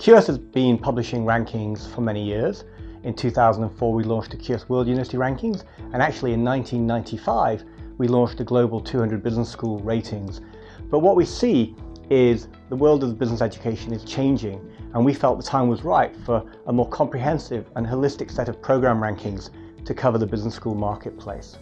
QS has been publishing rankings for many years. In 2004 we launched the QS World University Rankings, and actually in 1995 we launched the Global 200 Business School Ratings. But what we see is the world of business education is changing, and we felt the time was right for a more comprehensive and holistic set of program rankings to cover the business school marketplace.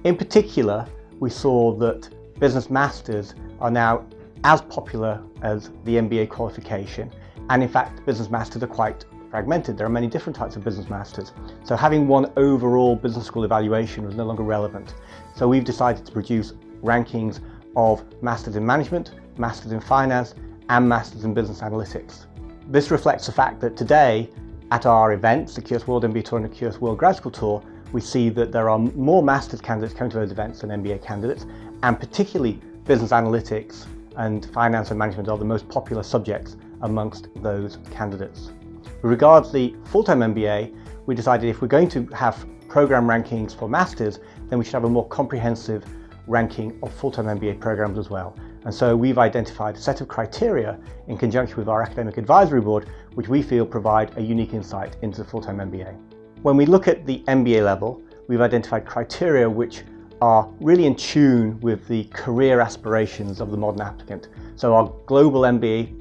In particular, we saw that business masters are now as popular as the MBA qualification, and in fact business masters are quite fragmented. There are many different types of business masters, so having one overall business school evaluation was no longer relevant. So we've decided to produce rankings of Masters in Management, Masters in Finance and Masters in Business Analytics. This reflects the fact that today at our events, the QS World MBA Tour and the QS World Grad School Tour, we see that there are more Masters candidates coming to those events than MBA candidates, and particularly Business Analytics and Finance and Management are the most popular subjects amongst those candidates. With regards to the full-time MBA, we decided if we're going to have program rankings for Masters, then we should have a more comprehensive ranking of full-time MBA programs as well. And so we've identified a set of criteria in conjunction with our Academic Advisory Board, which we feel provide a unique insight into the full-time MBA. When we look at the MBA level, we've identified criteria which are really in tune with the career aspirations of the modern applicant. So our global MBA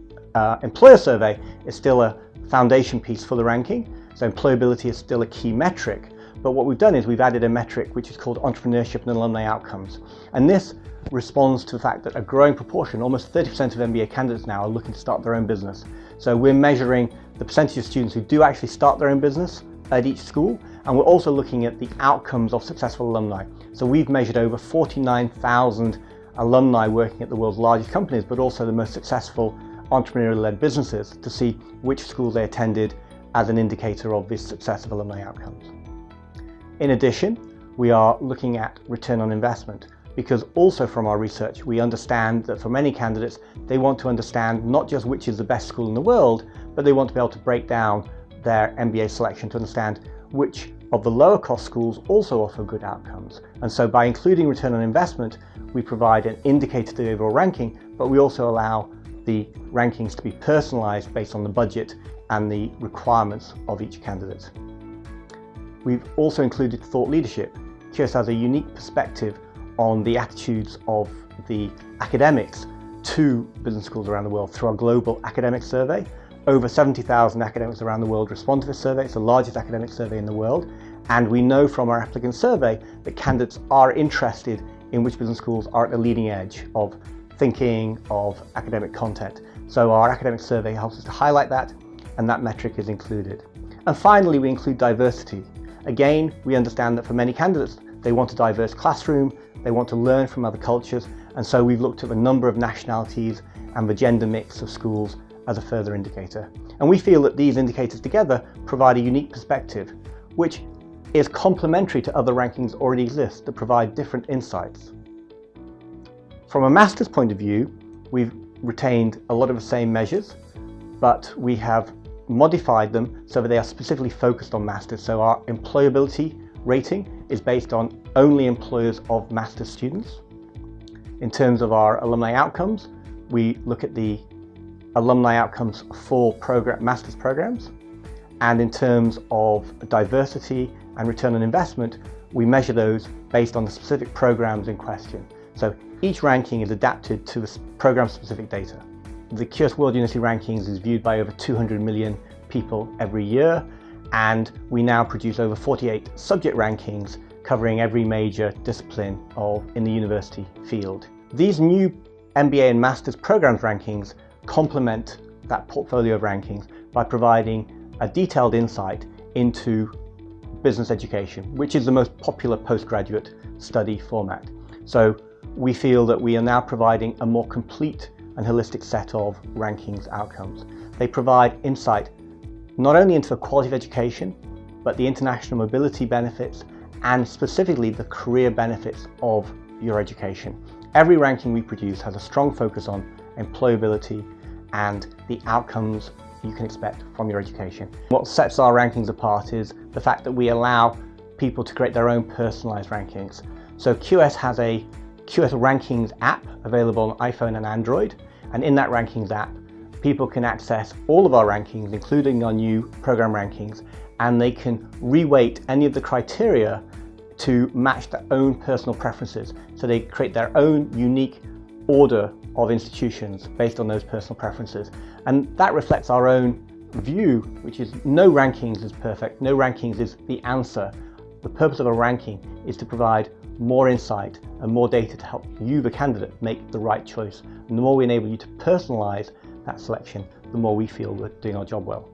employer survey is still a foundation piece for the ranking, so employability is still a key metric. But what we've done is we've added a metric which is called entrepreneurship and alumni outcomes. And this responds to the fact that a growing proportion, almost 30% of MBA candidates now, are looking to start their own business. So we're measuring the percentage of students who do actually start their own business at each school, and we're also looking at the outcomes of successful alumni. So we've measured over 49,000 alumni working at the world's largest companies, but also the most successful entrepreneurial-led businesses, to see which schools they attended as an indicator of this success of alumni outcomes. In addition, we are looking at return on investment, because also from our research we understand that for many candidates they want to understand not just which is the best school in the world, but they want to be able to break down their MBA selection to understand which of the lower cost schools also offer good outcomes. And so by including return on investment, we provide an indicator to the overall ranking, but we also allow the rankings to be personalized based on the budget and the requirements of each candidate. We've also included thought leadership. QS has a unique perspective on the attitudes of the academics to business schools around the world through our global academic survey. Over 70,000 academics around the world respond to this survey. It's the largest academic survey in the world, and we know from our applicant survey that candidates are interested in which business schools are at the leading edge of thinking, of academic content. So our academic survey helps us to highlight that, and that metric is included. And finally, we include diversity. Again, we understand that for many candidates, they want a diverse classroom, they want to learn from other cultures, and so we've looked at the number of nationalities and the gender mix of schools as a further indicator. And we feel that these indicators together provide a unique perspective, which is complementary to other rankings already exist that provide different insights. From a master's point of view, we've retained a lot of the same measures, but we have modified them so that they are specifically focused on masters. So our employability rating is based on only employers of master's students. In terms of our alumni outcomes, we look at the alumni outcomes for master's programs, and in terms of diversity and return on investment, we measure those based on the specific programs in question. So each ranking is adapted to the program-specific data. The QS World University Rankings is viewed by over 200 million people every year, and we now produce over 48 subject rankings covering every major discipline in the university field. These new MBA and Master's programs rankings complement that portfolio of rankings by providing a detailed insight into business education, which is the most popular postgraduate study format. So we feel that we are now providing a more complete and holistic set of rankings outcomes. They provide insight not only into the quality of education, but the international mobility benefits and specifically the career benefits of your education. Every ranking we produce has a strong focus on employability and the outcomes you can expect from your education. What sets our rankings apart is the fact that we allow people to create their own personalized rankings. So QS has a QS Rankings app available on iPhone and Android, and in that Rankings app people can access all of our rankings, including our new program rankings, and they can reweight any of the criteria to match their own personal preferences. So they create their own unique order of institutions based on those personal preferences. And that reflects our own view, which is no rankings is perfect, no rankings is the answer. The purpose of a ranking is to provide more insight and more data to help you, the candidate, make the right choice. And the more we enable you to personalize that selection, the more we feel we're doing our job well.